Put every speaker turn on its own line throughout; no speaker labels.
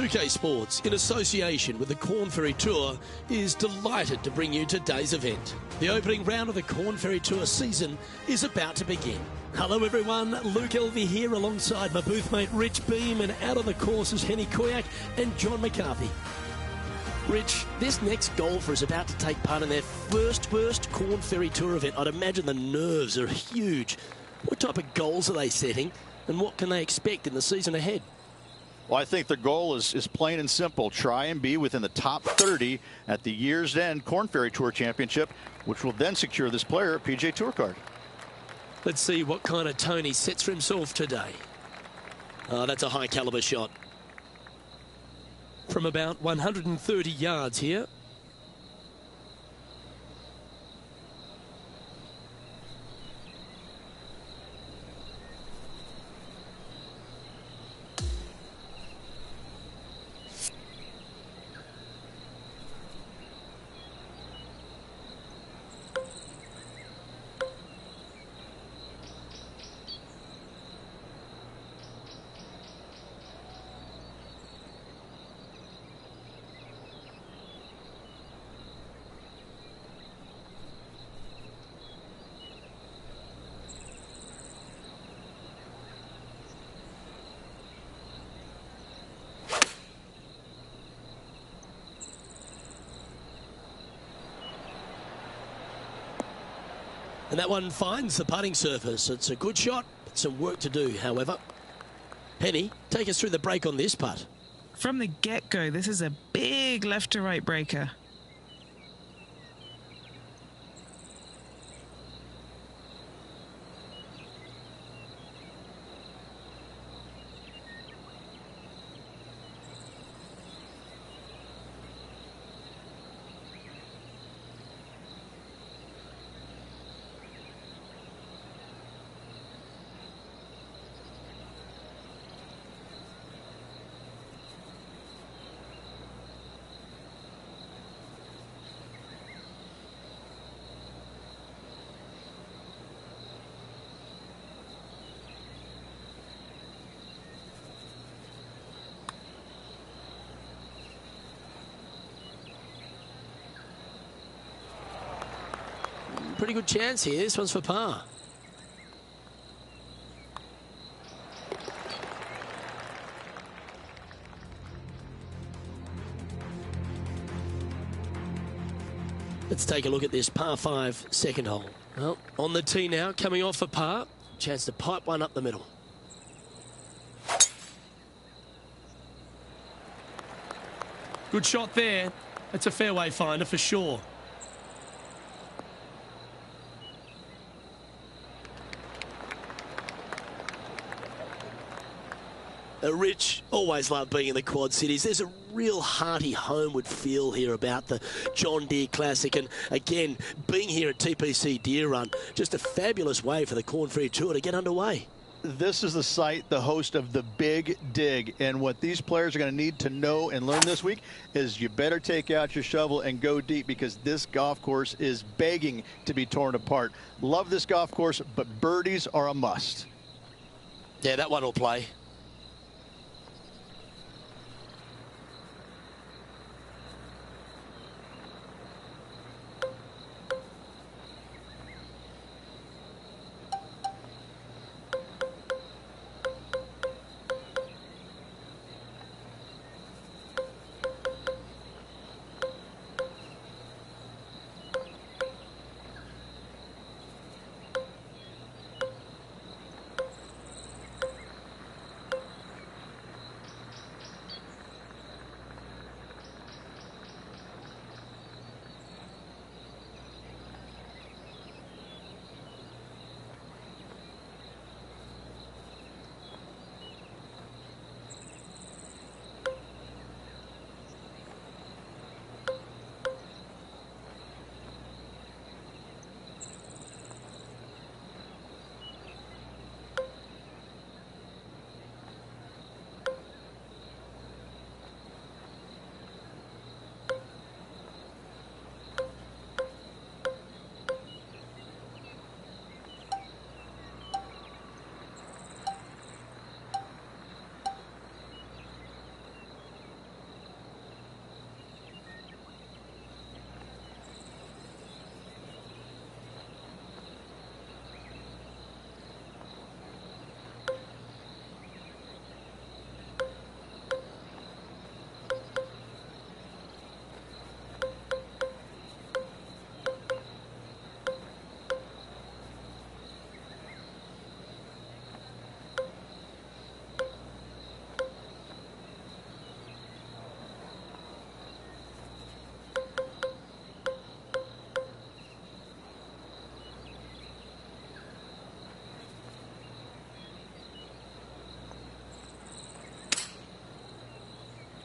2K Sports, in association with the Corn Ferry Tour, is delighted to bring you today's event. The opening round of the Corn Ferry Tour season is about to begin. Hello everyone, Luke Elvey here alongside my boothmate Rich Beam, and out on the course is Henny Koyak and John McCarthy. Rich, this next golfer is about to take part in their first Corn Ferry Tour event. I'd imagine the nerves are huge. What type of goals are they setting, and what can they expect in the season ahead?
Well, I think the goal is plain and simple. Try and be within the top 30 at the year's end Corn Ferry Tour Championship, which will then secure this player a PGA Tour card.
Let's see what kind of tone he sets for himself today. Oh, that's a high caliber shot. From about 130 yards here. And that one finds the putting surface. It's a good shot, but some work to do, however. Penny, take us through the break on this putt.
From the get-go, this is a big left-to-right breaker.
Pretty good chance here. This one's for par. Let's take a look at this par 5 second hole. Well, on the tee now, coming off for par. Chance to pipe one up the middle. Good shot there. That's a fairway finder for sure. Rich, always love being in the Quad Cities. There's a real hearty homeward feel here about the John Deere Classic, and again, being here at TPC Deer Run, just a fabulous way for the Corn Ferry Tour to get underway.
This is the site, the host of the Big Dig, and what these players are going to need to know and learn this week is you better take out your shovel and go deep, because this golf course is begging to be torn apart. Love this golf course, but birdies are a must.
Yeah, that one will play.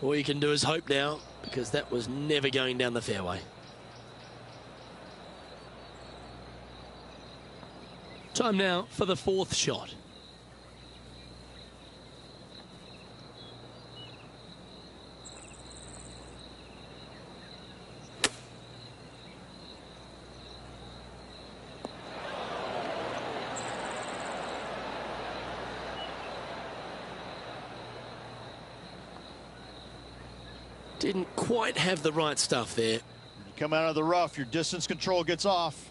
All you can do is hope now, because that was never going down the fairway. Time now for the fourth shot. Didn't quite have the right stuff there.
You come out of the rough, your distance control gets off.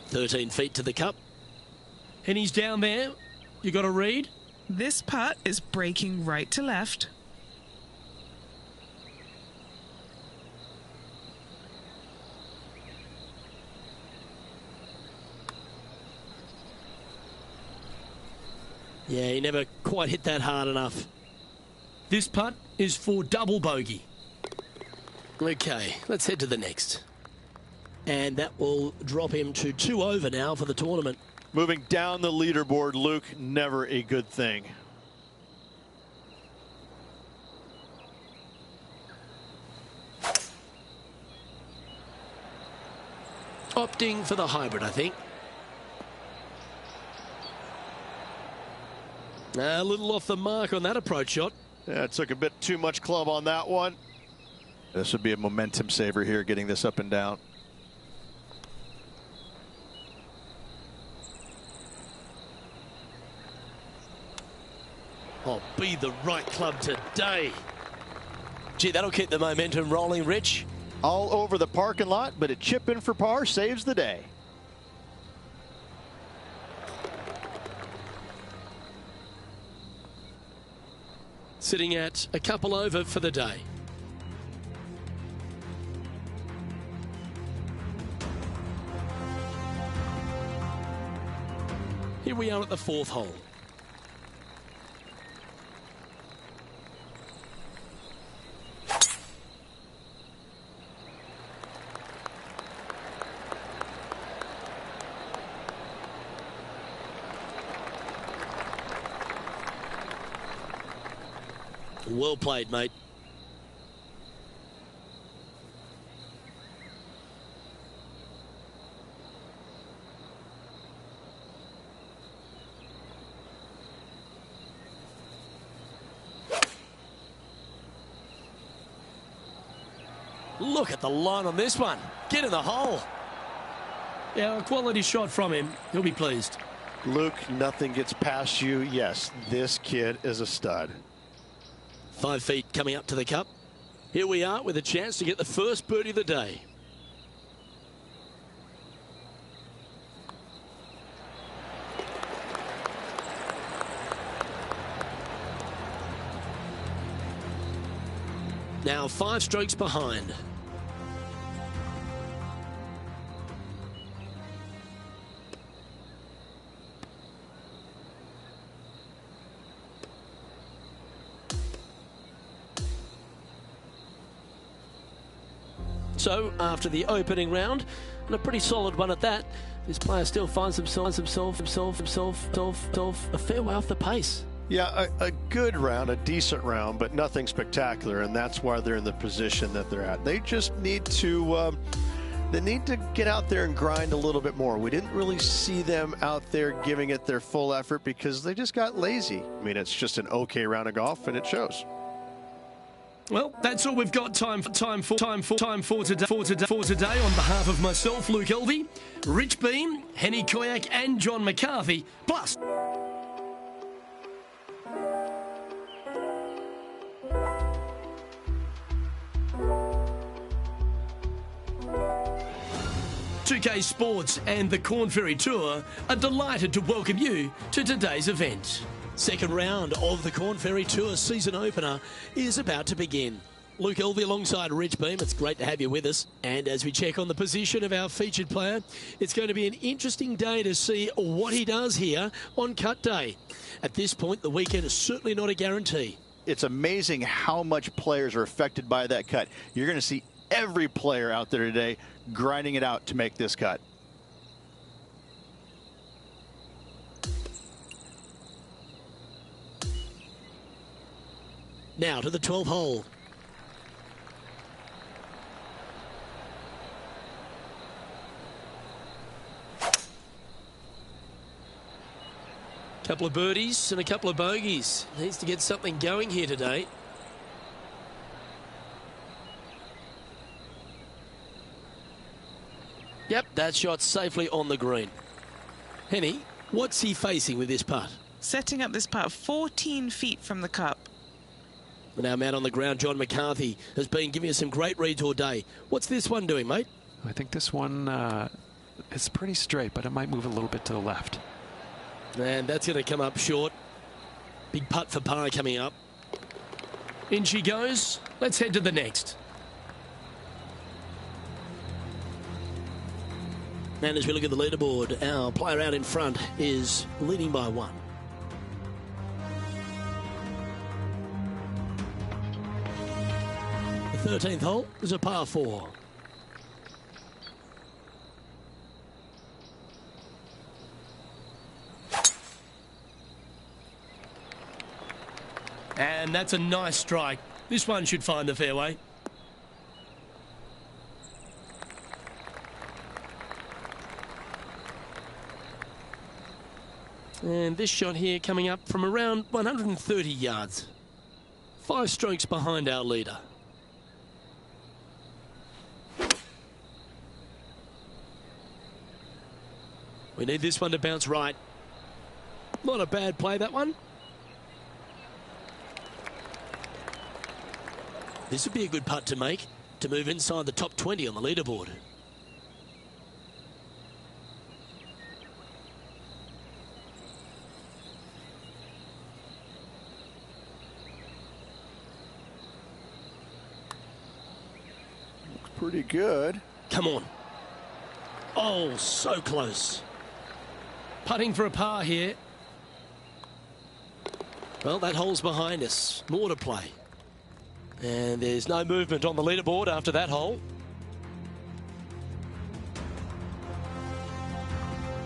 "13 feet to the cup. And he's down there. You got to read.
This putt is breaking right to left.
Yeah, he never quite hit that hard enough. This putt is for double bogey. Okay, let's head to the next. And that will drop him to 2 over now for the tournament.
Moving down the leaderboard, Luke, never a good thing.
Opting for the hybrid, I think. A little off the mark on that approach shot.
Yeah, it took a bit too much club on that one. This would be a momentum saver here, getting this up and down.
Oh, be the right club today. Gee, that'll keep the momentum rolling, Rich.
All over the parking lot, but a chip in for par saves the day.
Sitting at a couple over for the day. Here we are at the fourth hole. Well played, mate. Look at the line on this one. Get in the hole. Yeah, a quality shot from him. He'll be pleased.
Luke, nothing gets past you. Yes, this kid is a stud.
5 feet coming up to the cup. Here we are with a chance to get the first birdie of the day. Now 5 strokes behind. So, after the opening round, and a pretty solid one at that, this player still finds himself a fair way off the pace.
Yeah, a good round, a decent round, but nothing spectacular, and that's why they're in the position that they're at. They just need to get out there and grind a little bit more. We didn't really see them out there giving it their full effort because they just got lazy. I mean, it's just an okay round of golf, and it shows.
Well, that's all we've got time for today. On behalf of myself, Luke Elvey, Rich Beam, Henny Koyak, and John McCarthy, plus .2K Sports and the Corn Ferry Tour are delighted to welcome you to today's event. Second round of the Corn Ferry Tour season opener is about to begin. Luke Elvey alongside Rich Beam. It's great to have you with us. And as we check on the position of our featured player, it's going to be an interesting day to see what he does here on cut day. At this point, the weekend is certainly not a guarantee.
It's amazing how much players are affected by that cut. You're going to see every player out there today grinding it out to make this cut.
Now to the 12th hole. Couple of birdies and a couple of bogeys. Needs to get something going here today. Yep, that shot safely on the green. Henny, what's he facing with this putt?
Setting up this putt 14 feet from the cup.
And our man on the ground, John McCarthy, has been giving us some great reads all day. What's this one doing, mate?
I think this one is pretty straight, but it might move a little bit to the left.
And that's going to come up short. Big putt for par coming up. In she goes. Let's head to the next. And as we look at the leaderboard, our player out in front is leading by 1. The 13th hole is a par 4. And that's a nice strike. This one should find the fairway. And this shot here coming up from around 130 yards. 5 strokes behind our leader. We need this one to bounce right. Not a bad play, that one. This would be a good putt to make to move inside the top 20 on the leaderboard.
Looks pretty good.
Come on. Oh, so close. Putting for a par here. Well, that hole's behind us. More to play. And there's no movement on the leaderboard after that hole.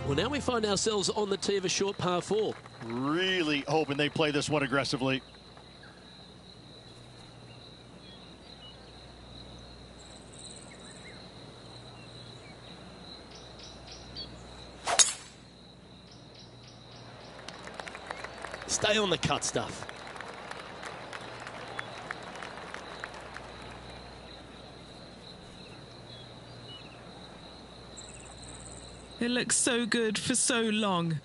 Well, now we find ourselves on the tee of a short par 4.
Really hoping they play this one aggressively.
Stay on the cut stuff.
It looks so good for so long,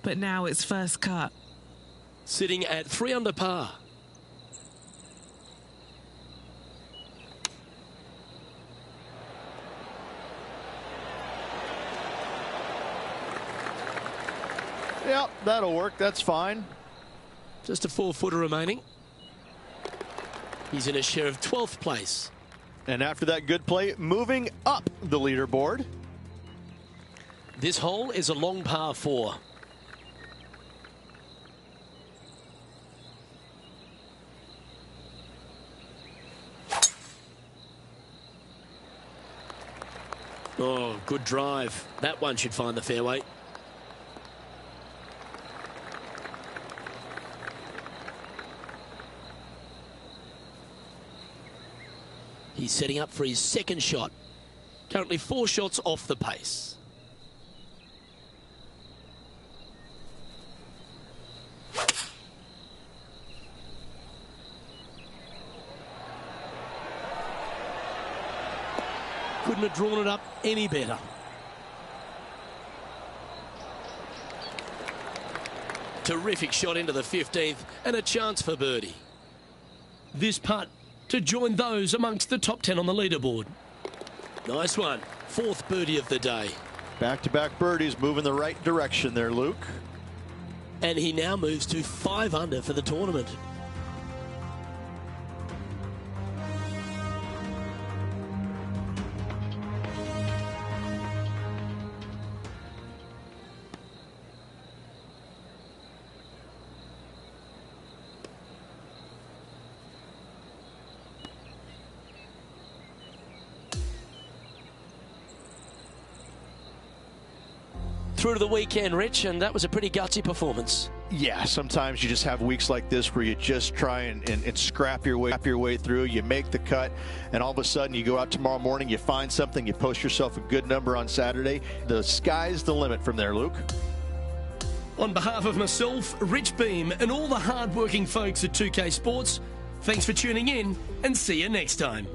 but now it's first cut.
Sitting at 3 under par.
Yep, that'll work. That's fine.
Just a 4-footer remaining. He's in a share of 12th place.
And after that good play, moving up the leaderboard.
This hole is a long par 4. Oh, good drive. That one should find the fairway. He's setting up for his second shot. Currently 4 shots off the pace. Couldn't have drawn it up any better. Terrific shot into the 15th and a chance for birdie. This putt to join those amongst the top 10 on the leaderboard. Nice one. 4th birdie of the day.
Back-to-back birdies, moving the right direction there, Luke.
And he now moves to 5 under for the tournament. Through to the weekend, Rich, and that was a pretty gutsy performance.
Yeah, sometimes you just have weeks like this where you just try and scrap your way through. You make the cut, and all of a sudden you go out tomorrow morning, you find something, you post yourself a good number on Saturday. The sky's the limit from there, Luke.
On behalf of myself, Rich Beam, and all the hard-working folks at 2K Sports, thanks for tuning in, and see you next time.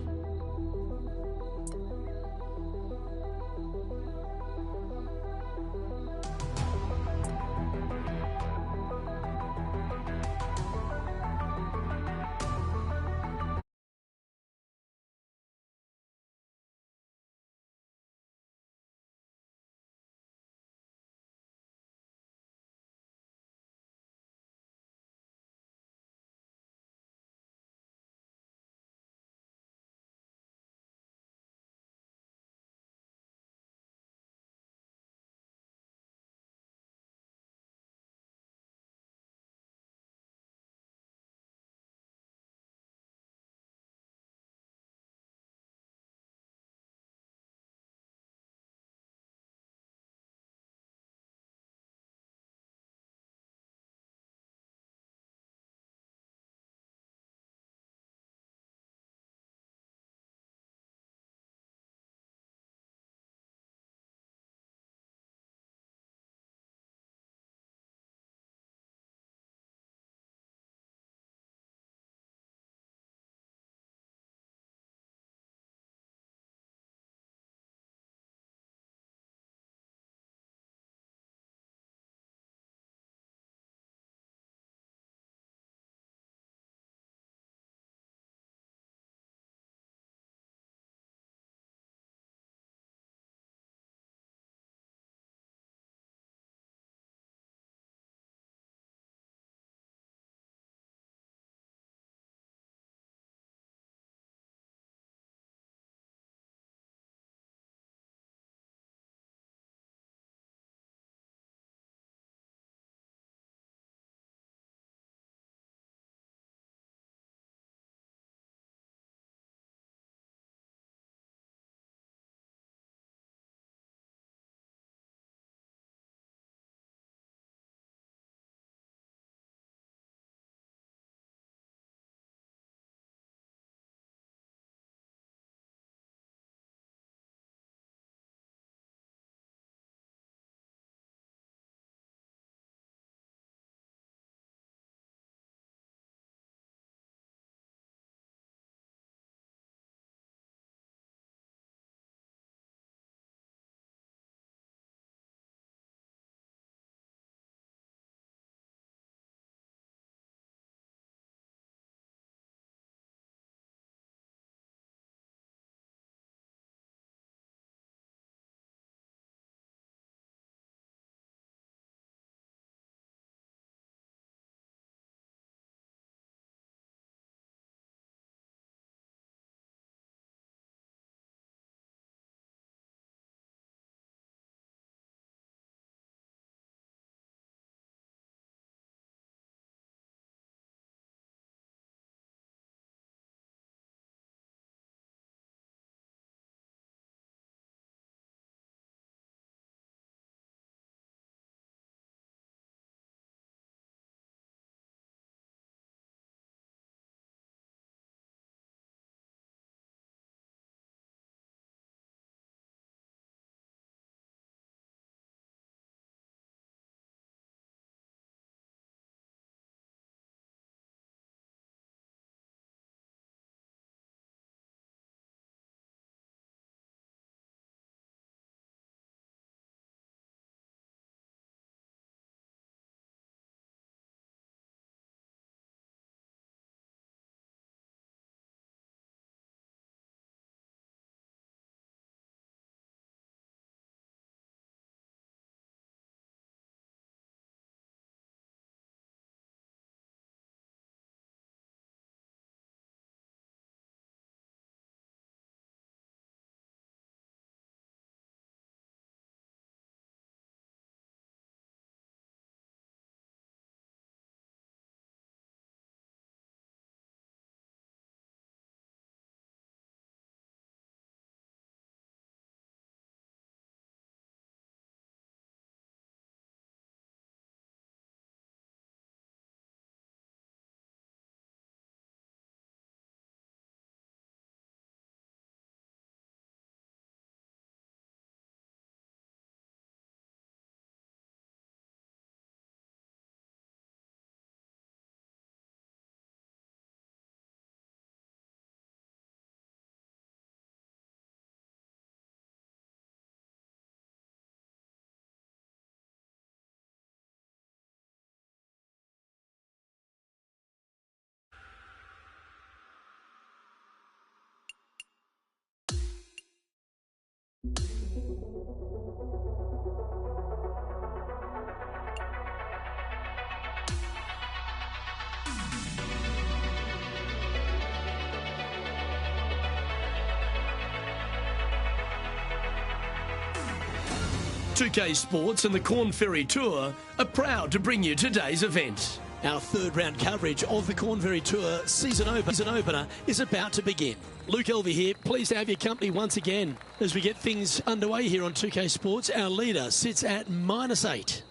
2K Sports and the Corn Ferry Tour are proud to bring you today's event. Our third round coverage of the Corn Ferry Tour season opener is about to begin. Luke Elvey here, pleased to have your company once again. As we get things underway here on 2K Sports, our leader sits at -8.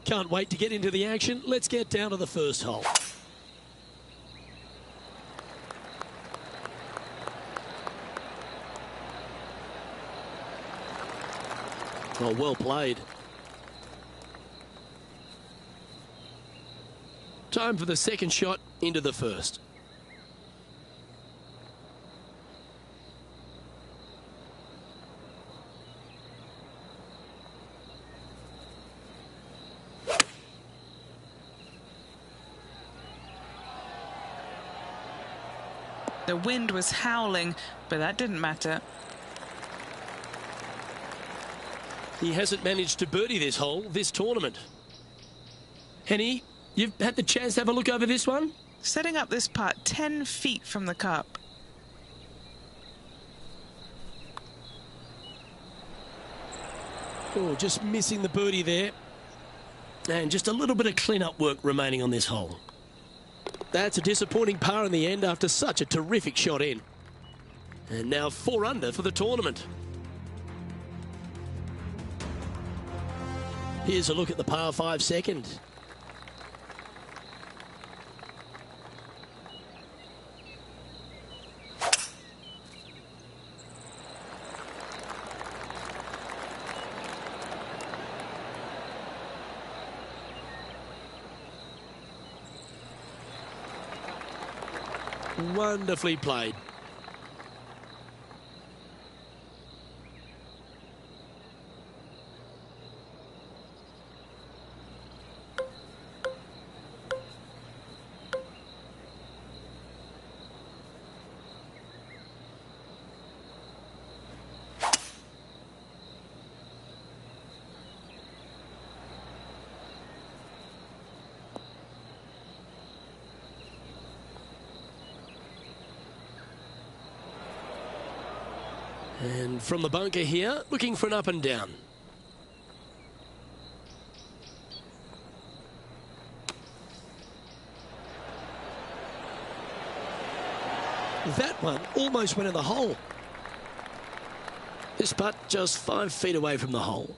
Can't wait to get into the action. Let's get down to the first hole. Oh, well played. Time for the second shot into the first.
The wind was howling, but that didn't matter.
He hasn't managed to birdie this hole, this tournament. Henny, you've had the chance to have a look over this one?
Setting up this putt 10 feet from the cup.
Oh, just missing the birdie there. And just a little bit of clean-up work remaining on this hole. That's a disappointing par in the end after such a terrific shot in. And now 4 under for the tournament. Here's a look at the par 5 second. Wonderfully played. And from the bunker here, looking for an up and down. That one almost went in the hole. This putt just 5 feet away from the hole.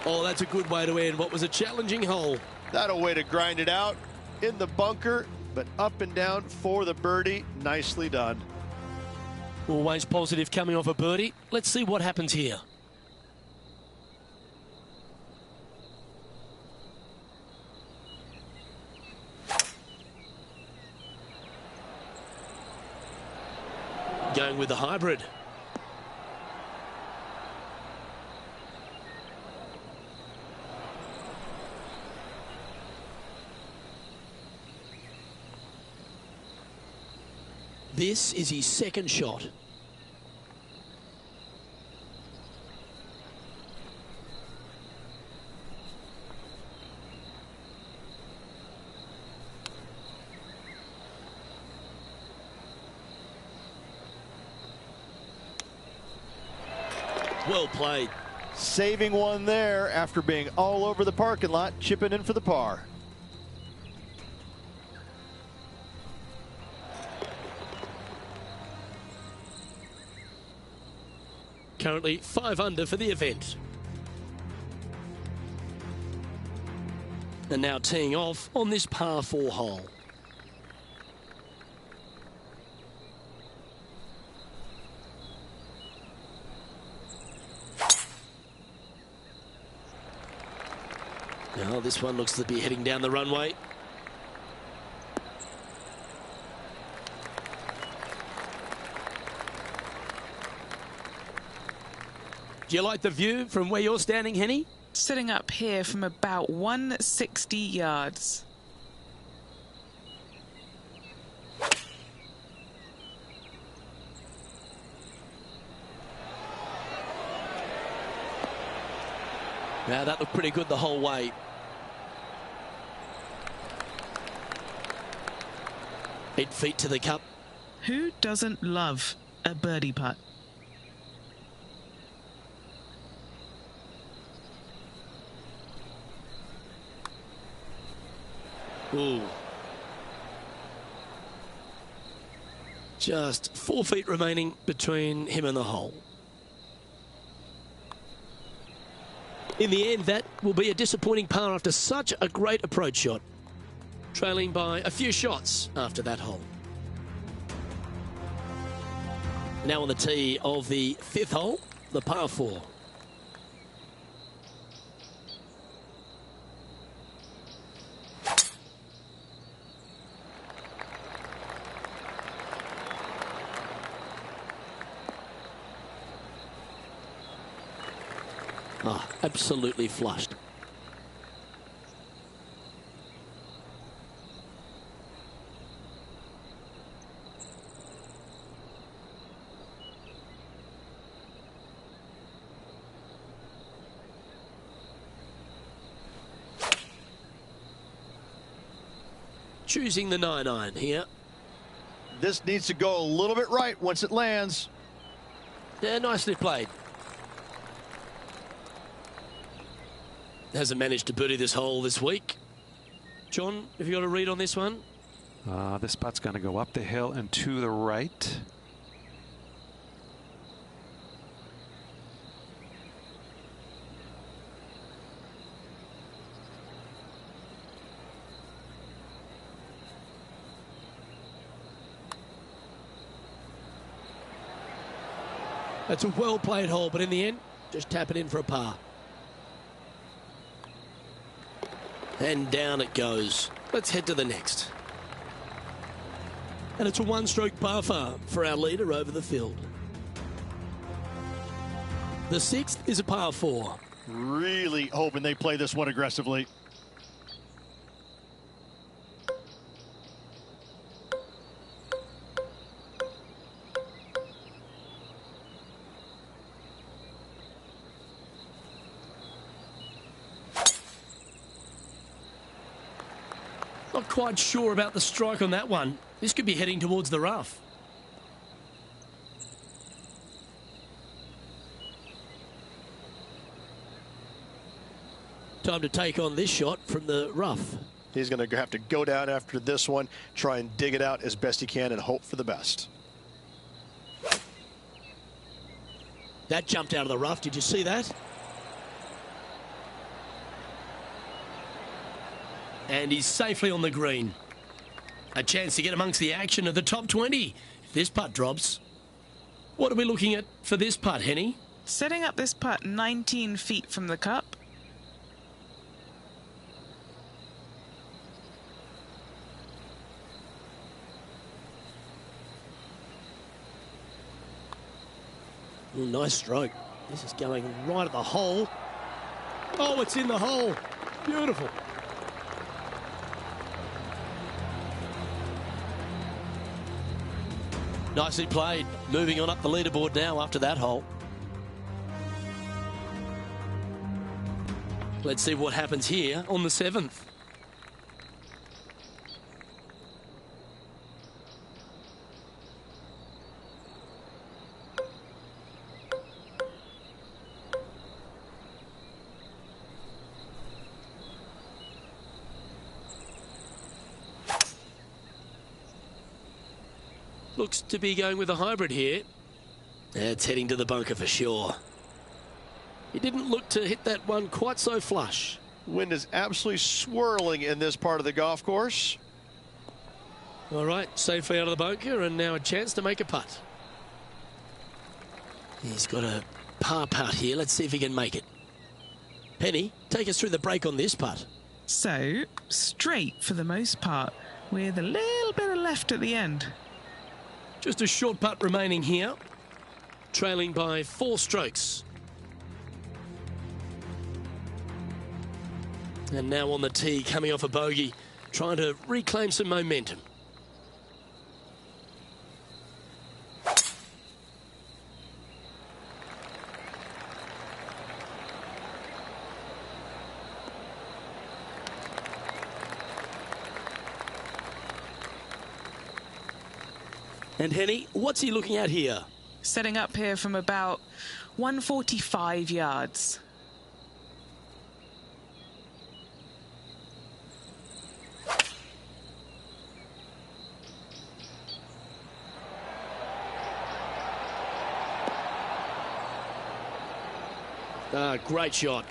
Oh, that's a good way to end what was a challenging hole.
That'll way to grind it out in the bunker, but up and down for the birdie. Nicely done.
Always positive coming off a birdie. Let's see what happens here. Going with the hybrid. This is his second shot. Well played.
Saving one there after being all over the parking lot, chipping in for the par.
Currently 5 under for the event. And now teeing off on this par 4 hole. Now this one looks to be heading down the runway. Do you like the view from where you're standing, Henny?
Sitting up here from about 160 yards.
Now that looked pretty good the whole way. Eight feet to the cup.
Who doesn't love a birdie putt?
Ooh. Just 4 feet remaining between him and the hole. In the end, that will be a disappointing par after such a great approach shot. Trailing by a few shots after that hole. Now on the tee of the 5th hole, the par 4. Oh, absolutely flushed. Choosing the 9-iron here.
This needs to go a little bit right once it lands.
Yeah, nicely played. Hasn't managed to birdie this hole this week. John, have you got a read on this one?
This putt's going to go up the hill and to the right.
That's a well-played hole, but in the end, just tap it in for a par. And down it goes. Let's head to the next. And it's a one-stroke par for our leader over the field. The 6th is a par 4.
Really hoping they play this one aggressively.
Not quite sure about the strike on that one. This could be heading towards the rough. Time to take on this shot from the rough.
He's going to have to go down after this one, try and dig it out as best he can and hope for the best.
That jumped out of the rough. Did you see that? And he's safely on the green. A chance to get amongst the action of the top 20 if this putt drops. What are we looking at for this putt, Henny?
Setting up this putt 19 feet from the cup.
Ooh, nice stroke. This is going right at the hole. Oh, it's in the hole. Beautiful. Nicely played. Moving on up the leaderboard now after that hole. Let's see what happens here on the 7th. Looks to be going with a hybrid here. It's heading to the bunker for sure. He didn't look to hit that one quite so flush.
Wind is absolutely swirling in this part of the golf course.
All right, safely out of the bunker, and now a chance to make a putt. He's got a par putt here. Let's see if he can make it. Penny, take us through the break on this putt.
So, straight for the most part, with a little bit of left at the end.
Just a short putt remaining here, trailing by 4 strokes. And now on the tee, coming off a bogey, trying to reclaim some momentum. And Henny, what's he looking at here?
Setting up here from about 145 yards.
Great shot.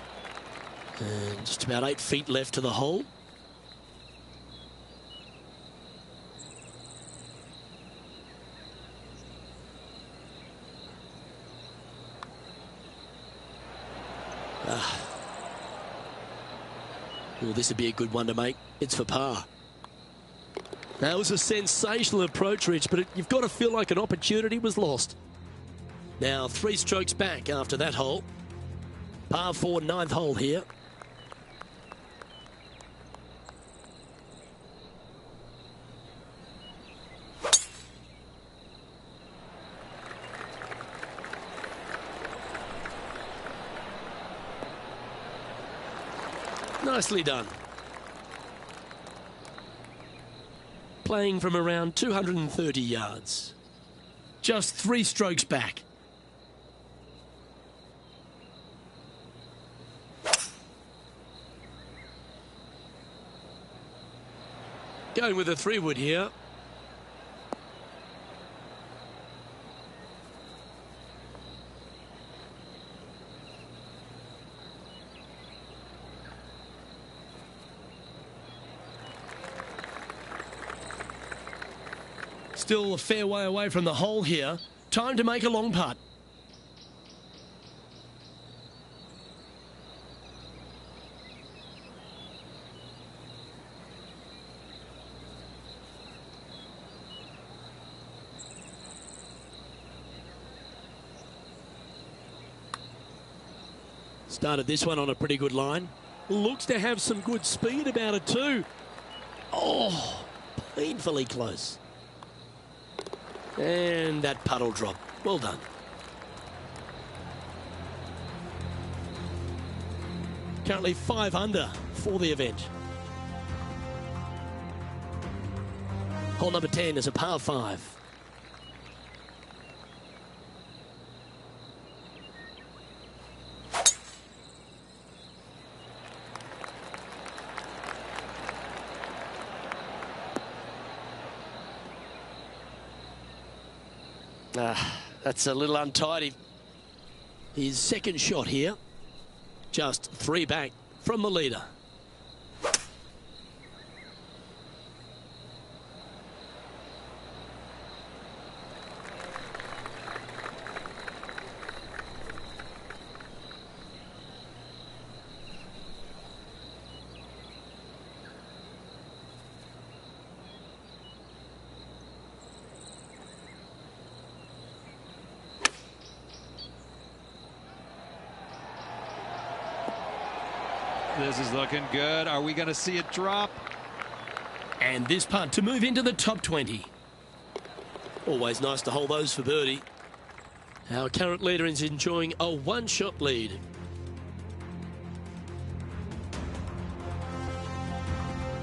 And just about 8 feet left to the hole. Well, this would be a good one to make. It's for par. That was a sensational approach, Rich, but you've got to feel like an opportunity was lost. Now 3 strokes back after that hole. Par 4, 9th hole here. Nicely done. Playing from around 230 yards. Just 3 strokes back. Going with a 3-wood here. Still a fair way away from the hole here. Time to make a long putt. Started this one on a pretty good line. Looks to have some good speed about it too. Oh, painfully close. And that puddle drop. Well done. Currently 5 under for the event. Hole number 10 is a par 5. That's a little untidy. His second shot here. Just 3 back from the leader.
This is looking good. Are we going to see it drop?
And this putt to move into the top 20. Always nice to hold those for birdie. Our current leader is enjoying a 1-shot lead.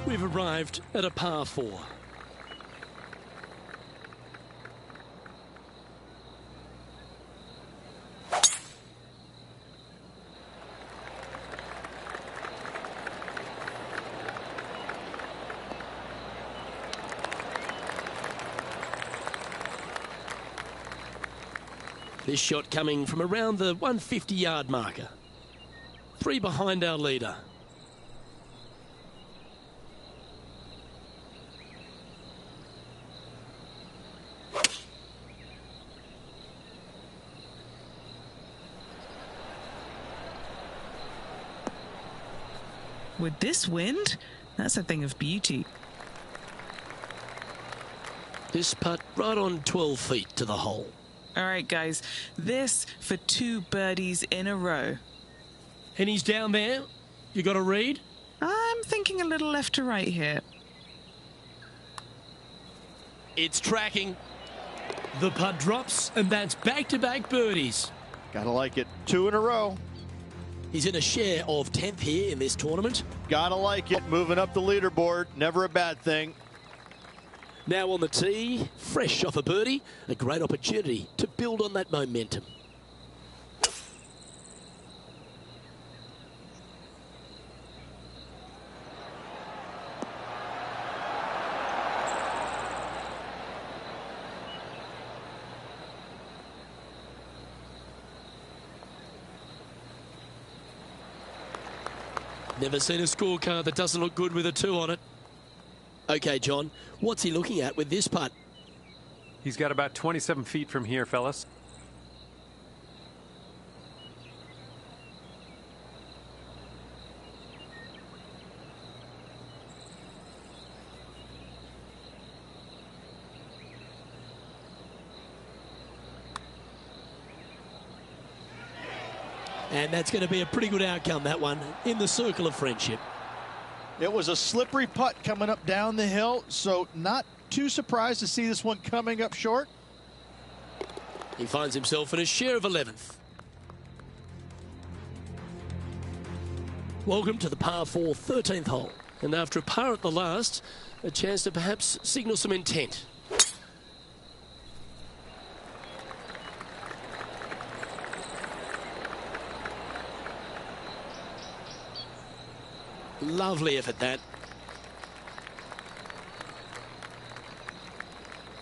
We've arrived at a par 4. This shot coming from around the 150-yard marker. 3 behind our leader.
With this wind, that's a thing of beauty.
This putt right on 12 feet to the hole.
All right, guys, this for 2 birdies in a row.
And he's down there. You got a read?
I'm thinking a little left to right here.
It's tracking. The putt drops, and that's back-to-back birdies.
Gotta like it. 2 in a row.
He's in a share of 10th here in this tournament.
Gotta like it. Moving up the leaderboard. Never a bad thing.
Now on the tee, fresh off a birdie, a great opportunity to build on that momentum. Never seen a scorecard that doesn't look good with a 2 on it. Okay, John, what's he looking at with this putt?
He's got about 27 feet from here, fellas.
And that's going to be a pretty good outcome, that one, in the circle of friendship.
It was a slippery putt coming up down the hill, so not too surprised to see this one coming up short.
He finds himself in a share of 11th. Welcome to the par 4 13th hole. And after a par at the last, a chance to perhaps signal some intent. Lovely effort, that.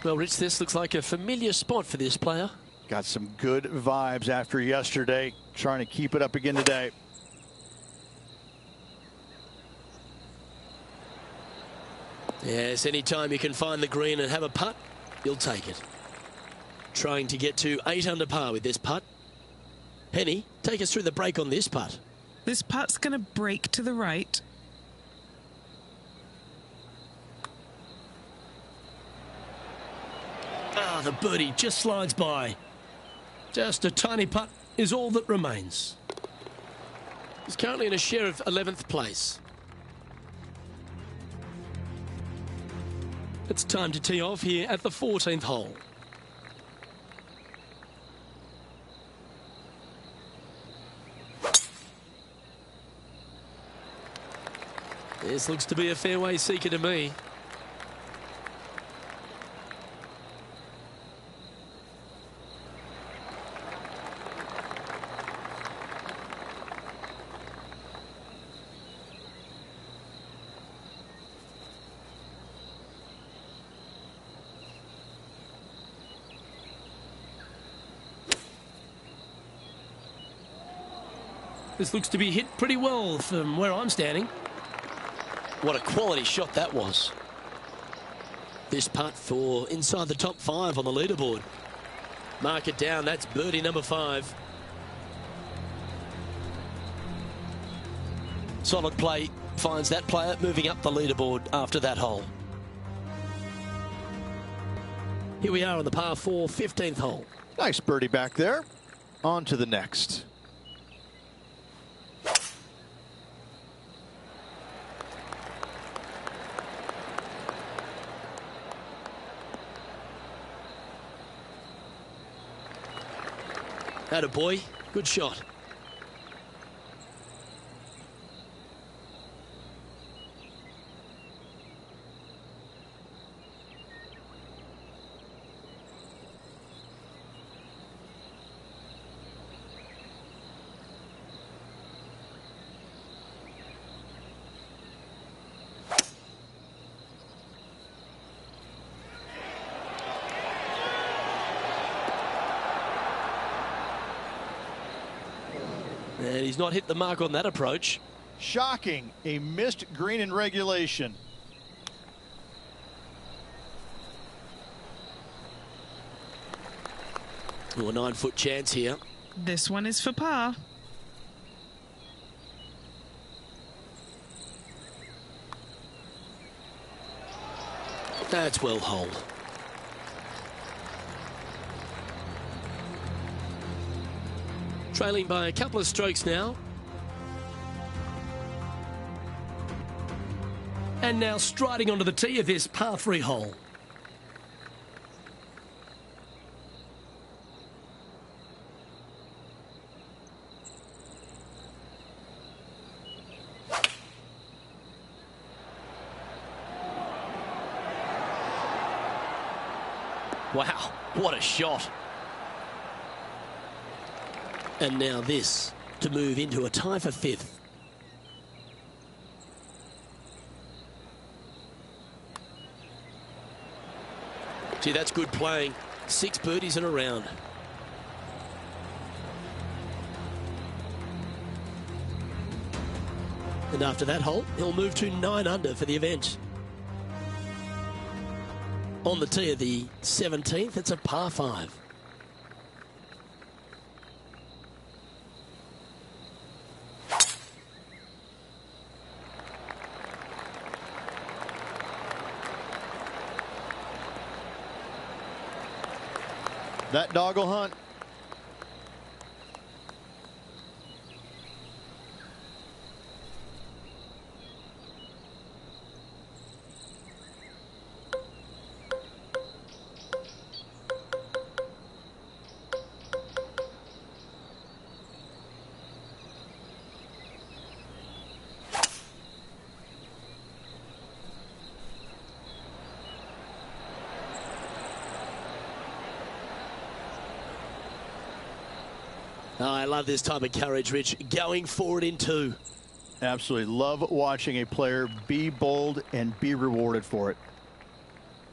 Well, Rich, this looks like a familiar spot for this player.
Got some good vibes after yesterday. Trying to keep it up again today.
Yes, anytime you can find the green and have a putt, you'll take it. Trying to get to 8 under par with this putt. Penny, take us through the break on this putt.
This putt's going to break to the right.
Ah, the birdie just slides by. Just a tiny putt is all that remains. He's currently in a share of 11th place. It's time to tee off here at the 14th hole. This looks to be a fairway seeker to me. This looks to be hit pretty well from where I'm standing. What a quality shot that was. This putt for inside the top 5 on the leaderboard. Mark it down, that's birdie number 5. Solid play finds that player moving up the leaderboard after that hole. Here we are on the par 4 15th hole.
Nice birdie back there. On to the next.
Attaboy, good shot. And he's not hit the mark on that approach.
Shocking. A missed green in regulation.
Oh, a 9-foot chance here.
This one is for par.
That's well holed. Trailing by a couple of strokes now. And now striding onto the tee of this par 3 hole. Wow, what a shot. And now this to move into a tie for 5th. Gee, that's good playing. 6 birdies in a round. And after that hole, he'll move to 9 under for the event. On the tee of the 17th, it's a par 5.
That dog will hunt.
Oh, I love this type of courage, Rich. Going forward in 2.
Absolutely love watching a player be bold and be rewarded for it.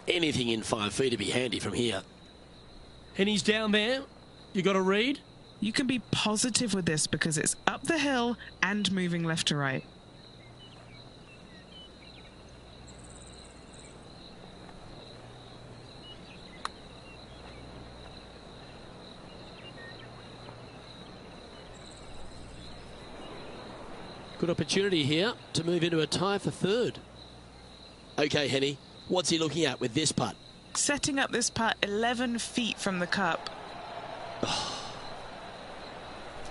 Anything in 5 feet to be handy from here. And he's down there. You got a read?
You can be positive with this because it's up the hill and moving left to right.
Good opportunity here to move into a tie for 3rd. Okay, Henny, what's he looking at with this putt?
Setting up this putt 11 feet from the cup.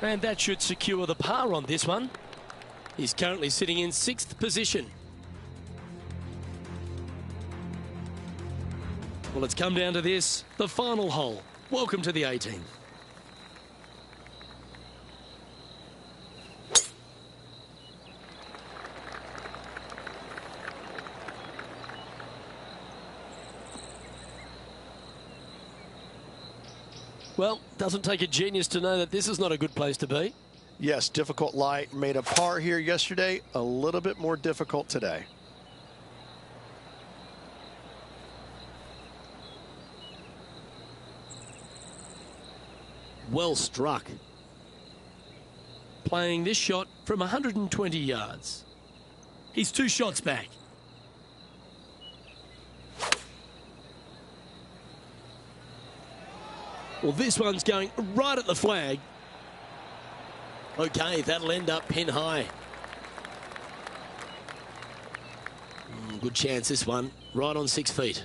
And that should secure the par on this one. He's currently sitting in 6th position. Well, it's come down to this, the final hole. Welcome to the 18th. Well, doesn't take a genius to know that this is not a good place to be.
Yes, difficult lie. Made a par here yesterday. A little bit more difficult today.
Well struck. Playing this shot from 120 yards. He's 2 shots back. Well, this one's going right at the flag. Okay, that'll end up pin high. Good chance, this one. Right on 6 feet.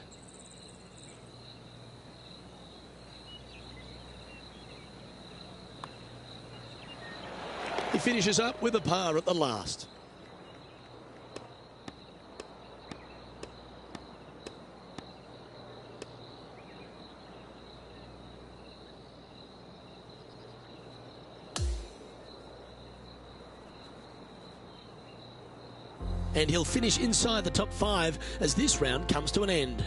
He finishes up with a par at the last. And he'll finish inside the top 5 as this round comes to an end.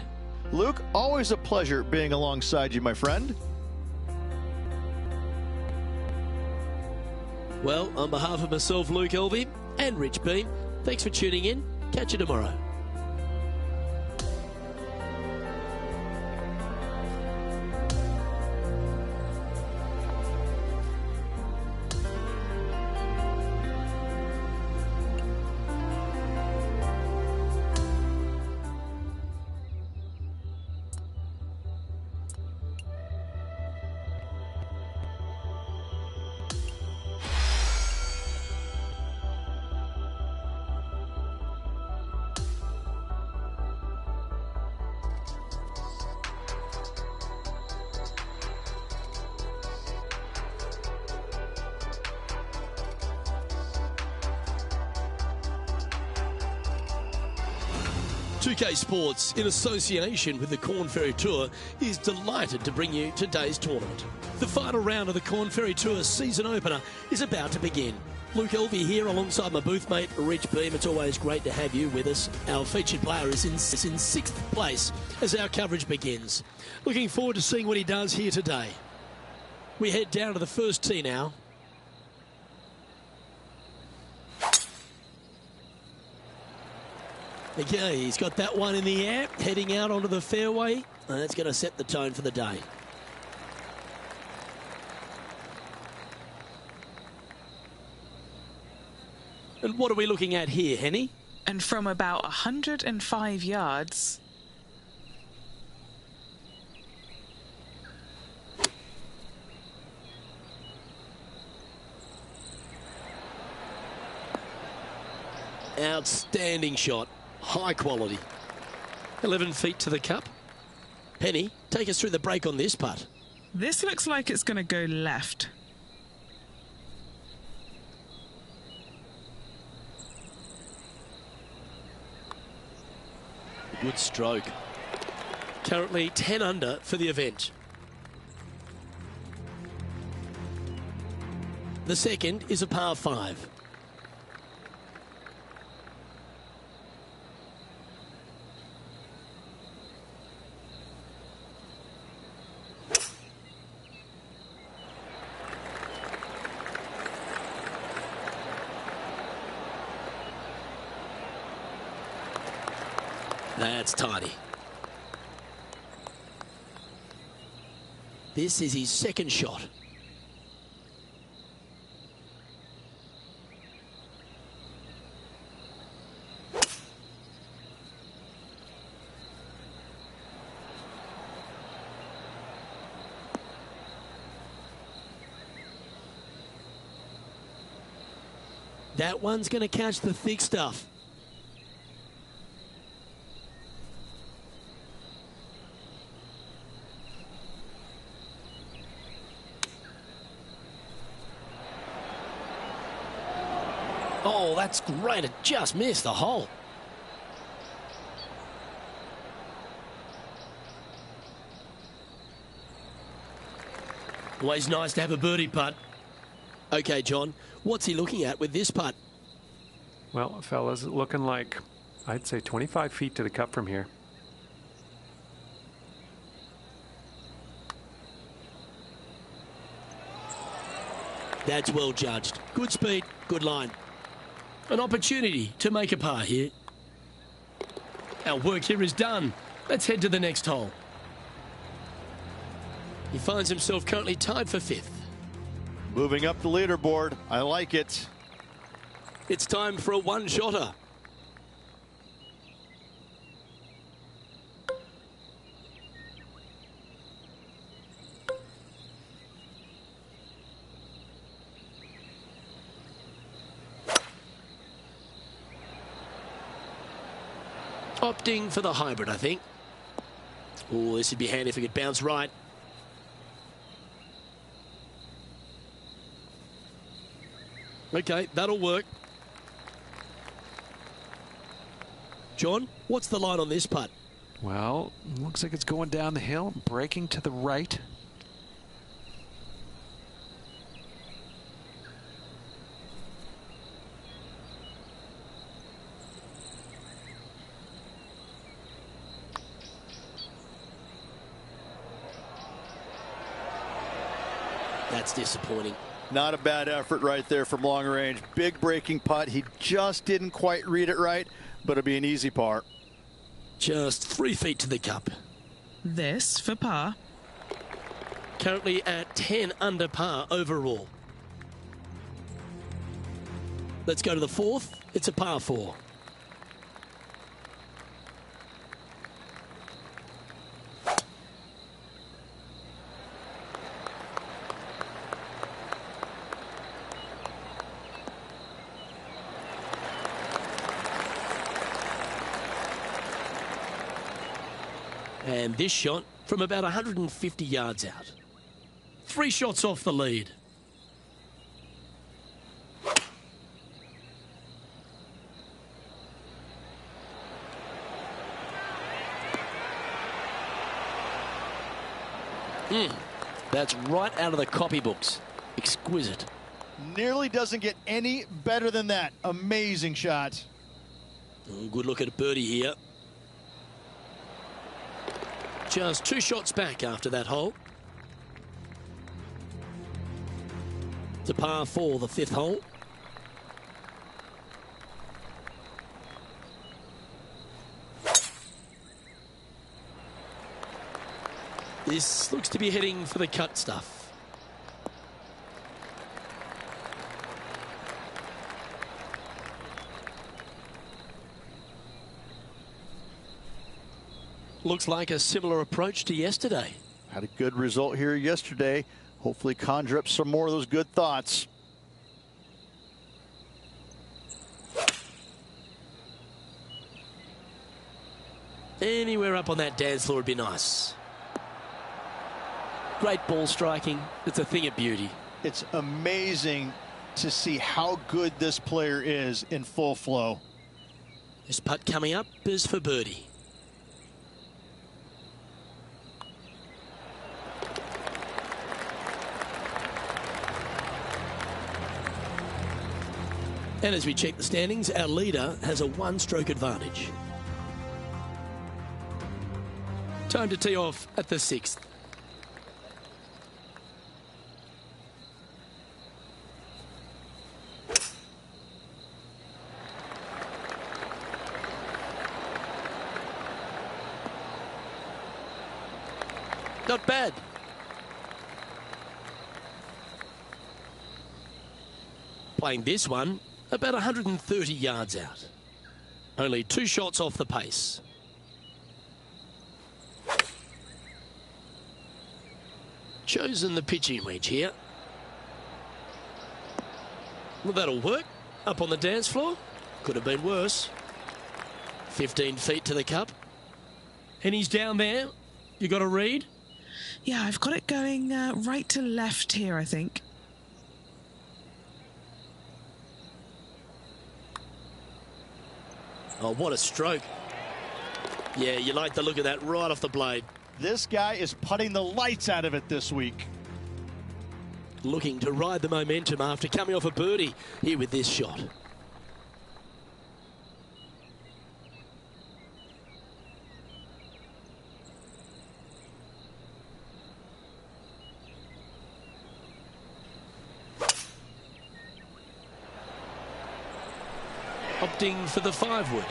Luke, always a pleasure being alongside you, my friend.
Well, on behalf of myself, Luke Elvey, and Rich Beam, thanks for tuning in. Catch you tomorrow. UK Sports, in association with the Corn Ferry Tour, is delighted to bring you today's tournament. The final round of the Corn Ferry Tour season opener is about to begin. Luke Elvey here alongside my booth mate, Rich Beam. It's always great to have you with us. Our featured player is in sixth place as our coverage begins. Looking forward to seeing what he does here today. We head down to the first tee now. Okay, he's got that one in the air, heading out onto the fairway, and that's going to set the tone for the day. And what are we looking at here, Henny?
And from about 105 yards.
Outstanding shot. High quality. 11 feet to the cup. Henny, take us through the break on this putt.
This looks like it's going to go left.
Good stroke. Currently 10 under for the event. The second is a par 5. That's tidy. This is his second shot. That one's going to catch the thick stuff. Oh, that's great. It just missed the hole. Always nice to have a birdie putt. Okay, John, what's he looking at with this putt?
Well, fellas, looking like, I'd say 25 feet to the cup from here.
That's well judged. Good speed, good line. An opportunity to make a par here. Our work here is done. Let's head to the next hole. He finds himself currently tied for 5th.
Moving up the leaderboard. I like it.
It's time for a one-shotter. Opting for the hybrid, I think. Oh, this would be handy if it could bounce right. Okay, that'll work. John, what's the line on this putt?
Well, looks like it's going down the hill, breaking to the right.
That's disappointing.
Not a bad effort right there from long range. Big breaking putt. He just didn't quite read it right, but it'll be an easy par.
Just 3 feet to the cup.
This for par.
Currently at 10 under par overall. Let's go to the 4th. It's a par 4. And this shot from about 150 yards out. 3 shots off the lead. That's right out of the copybooks. Exquisite.
Nearly doesn't get any better than that. Amazing shot.
Oh, good look at birdie here. Just 2 shots back after that hole. It's a par 4, the 5th hole. This looks to be heading for the cut stuff. Looks like a similar approach to yesterday.
Had a good result here yesterday. Hopefully conjure up some more of those good thoughts.
Anywhere up on that dance floor would be nice. Great ball striking. It's a thing of beauty.
It's amazing to see how good this player is in full flow.
This putt coming up is for birdie. And as we check the standings, our leader has a 1-stroke advantage. Time to tee off at the 6th. Not bad. Playing this one about 130 yards out. Only 2 shots off the pace. Chosen the pitching wedge here. Well, that'll work. Up on the dance floor. Could have been worse. 15 feet to the cup. And he's down there. You got a read?
Yeah, I've got it going right to left here, I think.
Oh, what a stroke. Yeah, you like the look of that right off the blade.
This guy is putting the lights out of it this week.
Looking to ride the momentum after coming off a birdie here with this shot. Opting for the 5-wood.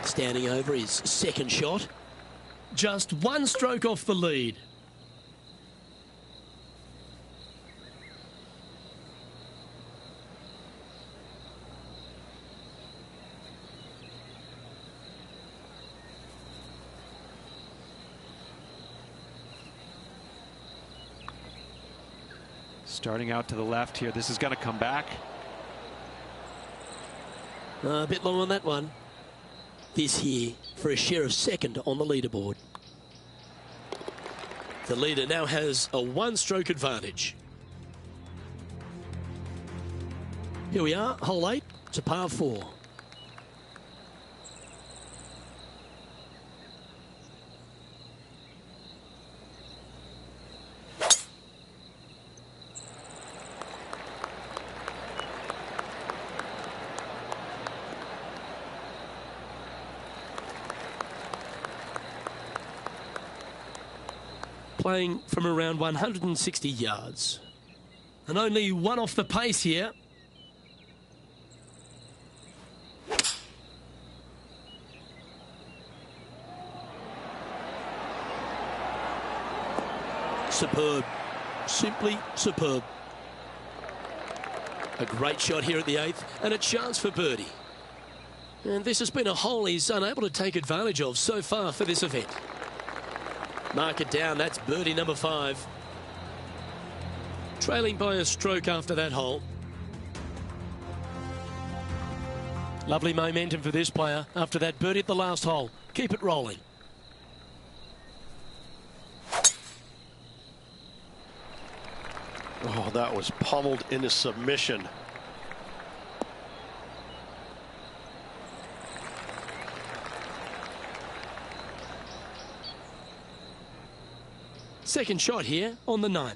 Standing over his second shot. Just 1 stroke off the lead.
Starting out to the left here. This is going to come back.
A bit long on that one. This here for a share of 2nd on the leaderboard. The leader now has a 1-stroke advantage. Here we are, hole 8. It's a par 4. Playing from around 160 yards. And only 1 off the pace here. Superb. Simply superb. A great shot here at the 8th and a chance for birdie. And this has been a hole he's unable to take advantage of so far for this event. Mark it down, that's birdie number 5. Trailing by a stroke after that hole. Lovely momentum for this player after that birdie at the last hole. Keep it rolling.
Oh, that was pummeled into submission.
Second shot here on the 9th.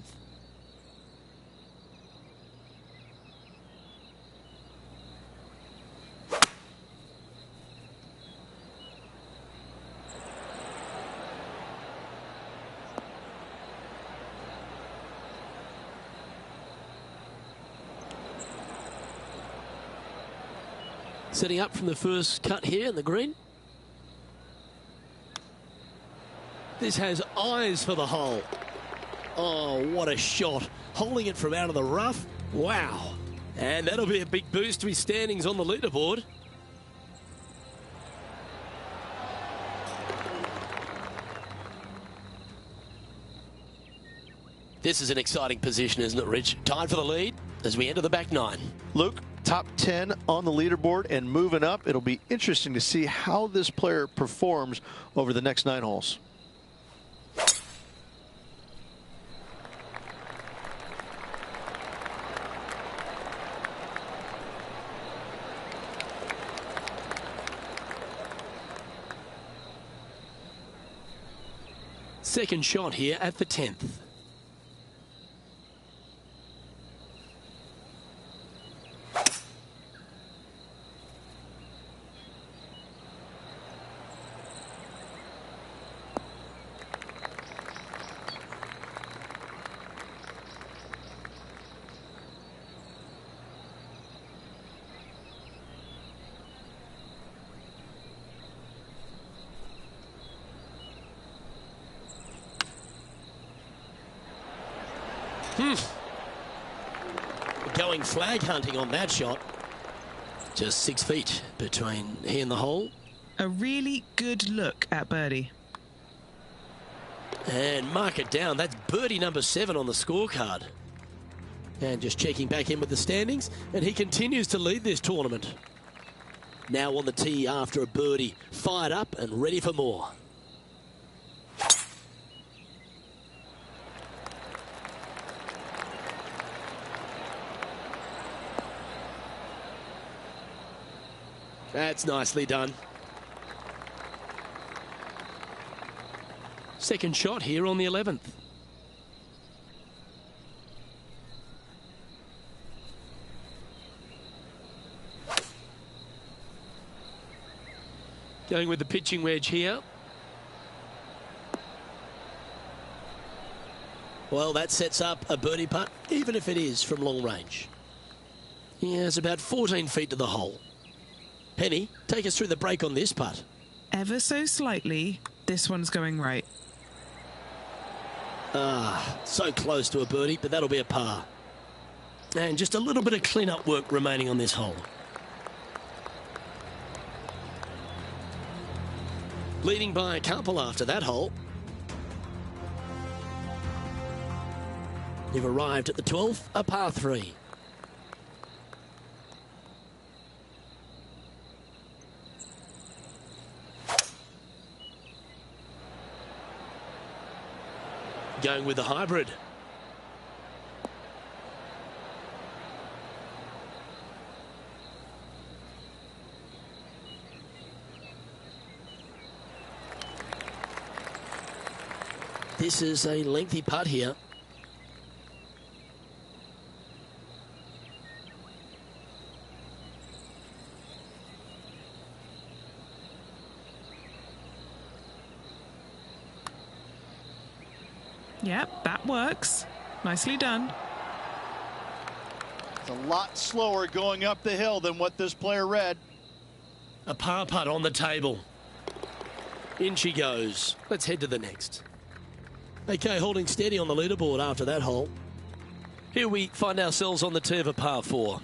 Setting up from the first cut here in the green. This has eyes for the hole. Oh, what a shot. Holding it from out of the rough. Wow. And that'll be a big boost to his standings on the leaderboard. This is an exciting position, isn't it, Rich? Tied for the lead as we enter the back 9.
Luke, top 10 on the leaderboard and moving up. It'll be interesting to see how this player performs over the next 9 holes.
Second shot here at the 10th. Going flag hunting on that shot. Just 6 feet between he and the hole.
A really good look at birdie.
And mark it down. That's birdie number 7 on the scorecard. And just checking back in with the standings. And he continues to lead this tournament. Now on the tee after a birdie. Fired up and ready for more. That's nicely done. Second shot here on the 11th. Going with the pitching wedge here. Well, that sets up a birdie putt, even if it is from long range. He has about 14 feet to the hole. Penny, take us through the break on this putt.
Ever so slightly, this one's going right.
So close to a birdie, but that'll be a par. And just a little bit of clean-up work remaining on this hole. Leading by a couple after that hole. You've arrived at the 12th, a par 3. Going with the hybrid. This is a lengthy putt here.
Yep, that works. Nicely done.
It's a lot slower going up the hill than what this player read.
A par putt on the table. In she goes. Let's head to the next. Okay, holding steady on the leaderboard after that hole. Here we find ourselves on the tee of a par 4.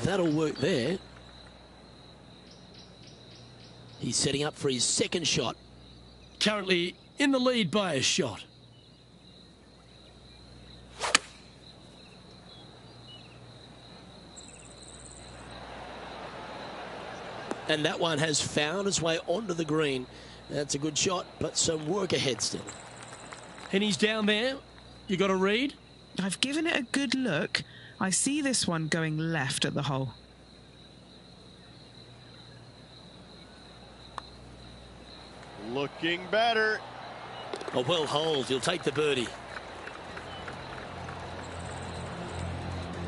That'll work there. He's setting up for his second shot. Currently in the lead by a shot. And that one has found its way onto the green. That's a good shot, but some work ahead still. And he's down there. You got to read.
I've given it a good look. I see this one going left at the hole.
Looking better.
A well holed. He'll take the birdie.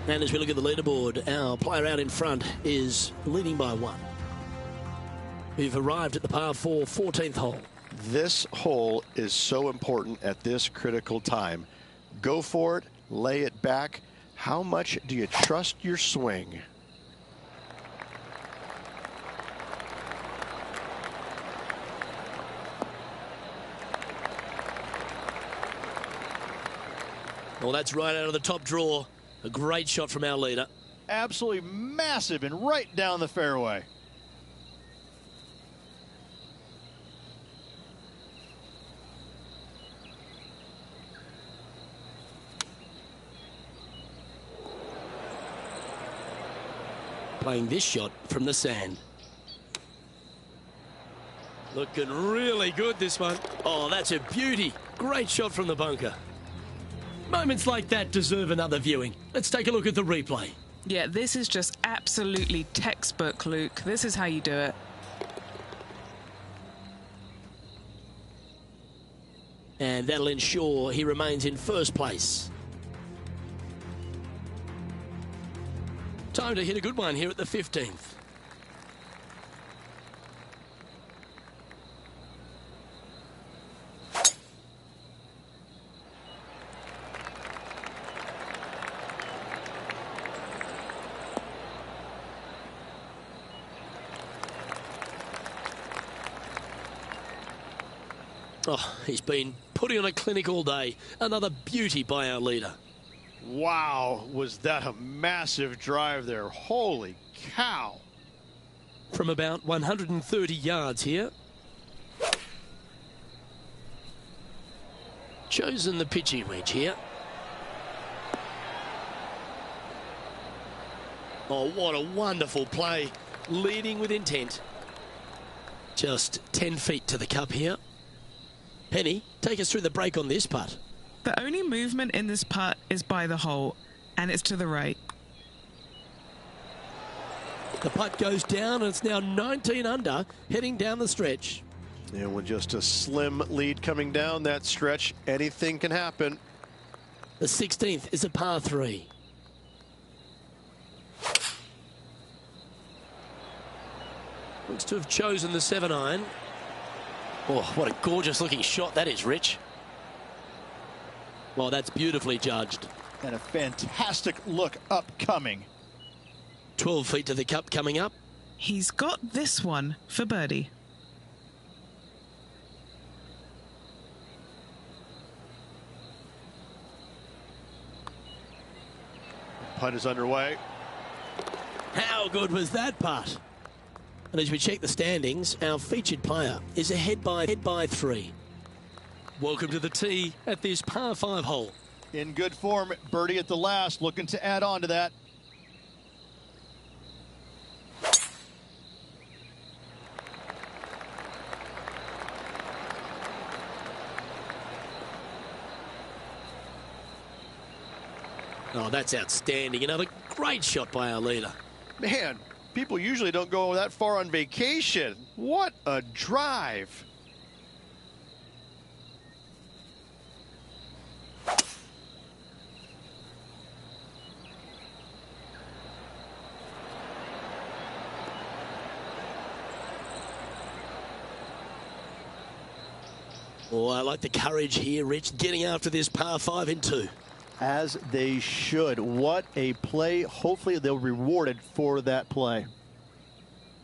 And as we look at the leaderboard, our player out in front is leading by 1. We've arrived at the par 4 14th hole.
This hole is so important at this critical time. Go for it, lay it back. How much do you trust your swing?
Well, that's right out of the top draw. A great shot from our leader.
Absolutely massive and right down the fairway.
Playing this shot from the sand. Looking really good, this one. Oh, that's a beauty. Great shot from the bunker. Moments like that deserve another viewing. Let's take a look at the replay.
Yeah, this is just absolutely textbook, Luke. This is how you do it.
And that'll ensure he remains in first place. Time to hit a good one here at the 15th. Oh, he's been putting on a clinic all day. Another beauty by our leader.
Wow, was that a massive drive there. Holy cow.
From about 130 yards here. Chosen the pitching wedge here. Oh, what a wonderful play. Leading with intent. Just 10 feet to the cup here. Penny, take us through the break on this putt.
The only movement in this putt is by the hole, and it's to the right.
The putt goes down, and it's now 19 under, heading down the stretch.
And with just a slim lead coming down that stretch, anything can happen.
The 16th is a par 3. Looks to have chosen the 7-iron. Oh, what a gorgeous looking shot that is, Rich. Well, that's beautifully judged.
And a fantastic look upcoming.
12 feet to the cup coming up.
He's got this one for birdie.
Putt is underway.
How good was that putt? And as we check the standings, our featured player is ahead by 3. Welcome to the tee at this par 5 hole.
In good form, birdie at the last, looking to add on to that.
Oh, that's outstanding. Another great shot by our leader.
Man, people usually don't go that far on vacation. What a drive.
Oh, I like the courage here, Rich, getting after this par 5 in 2.
As they should. What a play. Hopefully they'll be rewarded for that play.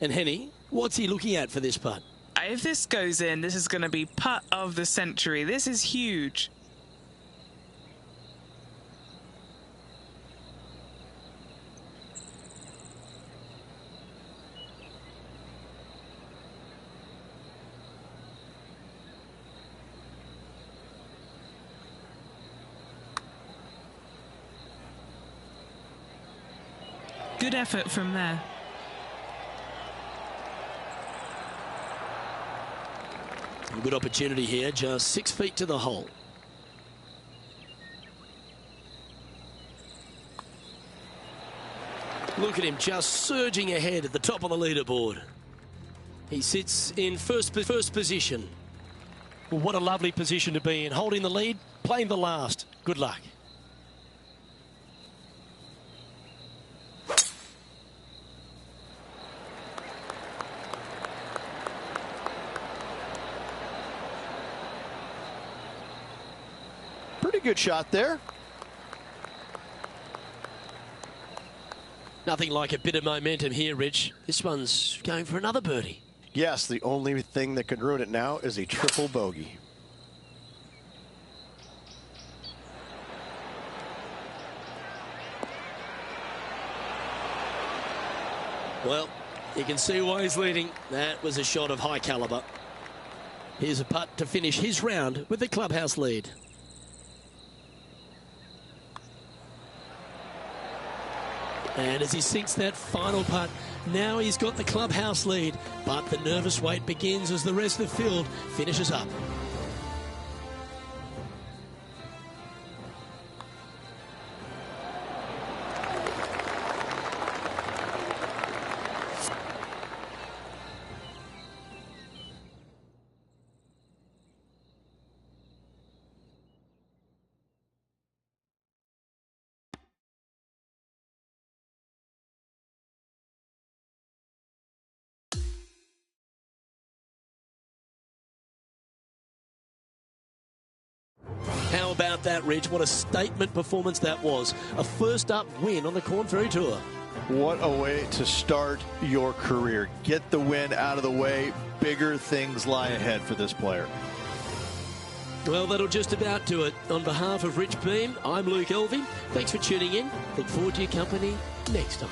And Henny, what's he looking at for this putt?
If this goes in, this is going to be putt of the century. This is huge. Good effort from there.
A good opportunity here, just 6 feet to the hole. Look at him just surging ahead at the top of the leaderboard. He sits in first position. Well, what a lovely position to be in. Holding the lead, playing the last. Good luck.
Pretty good shot there.
Nothing like a bit of momentum here, Rich. This one's going for another birdie.
Yes, the only thing that could ruin it now is a triple bogey.
Well, you can see why he's leading. That was a shot of high caliber. Here's a putt to finish his round with the clubhouse lead. And as he sinks that final putt, now he's got the clubhouse lead. But the nervous wait begins as the rest of the field finishes up. How about that, Rich? What a statement performance that was. A first up win on the Corn Ferry Tour.
What a way to start your career. Get the win out of the way. Bigger things lie ahead for this player.
Well, that'll just about do it. On behalf of Rich Beam, I'm Luke Elvey. Thanks for tuning in. Look forward to your company next time.